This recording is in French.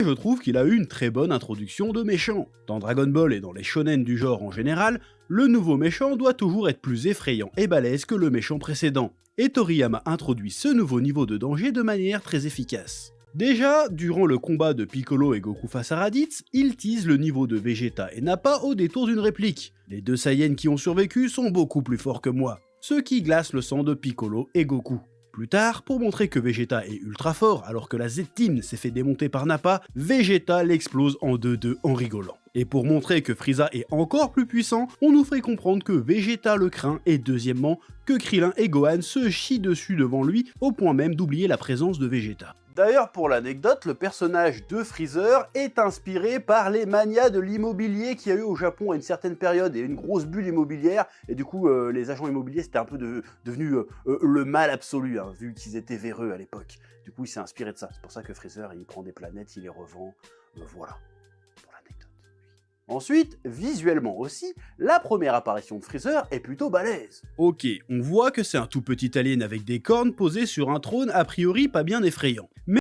Je trouve qu'il a eu une très bonne introduction de méchant. Dans Dragon Ball et dans les shonen du genre en général, le nouveau méchant doit toujours être plus effrayant et balèze que le méchant précédent. Et Toriyama introduit ce nouveau niveau de danger de manière très efficace. Déjà, durant le combat de Piccolo et Goku face à Raditz, il tease le niveau de Vegeta et Nappa au détour d'une réplique. Les deux Saiyans qui ont survécu sont beaucoup plus forts que moi, ce qui glace le sang de Piccolo et Goku. Plus tard, pour montrer que Vegeta est ultra fort alors que la Z-Team s'est fait démonter par Nappa, Vegeta l'explose en 2-2 en rigolant. Et pour montrer que Frieza est encore plus puissant, on nous fait comprendre que Vegeta le craint et deuxièmement, que Krillin et Gohan se chient dessus devant lui au point même d'oublier la présence de Vegeta. D'ailleurs, pour l'anecdote, le personnage de Freezer est inspiré par les manias de l'immobilier qu'il y a eu au Japon à une certaine période et une grosse bulle immobilière, et du coup les agents immobiliers c'était un peu devenu le mal absolu, hein, vu qu'ils étaient véreux à l'époque. Du coup il s'est inspiré de ça, c'est pour ça que Freezer il prend des planètes, il les revend, voilà, pour l'anecdote. Ensuite, visuellement aussi, la première apparition de Freezer est plutôt balèze. Ok, on voit que c'est un tout petit alien avec des cornes posé sur un trône a priori pas bien effrayant.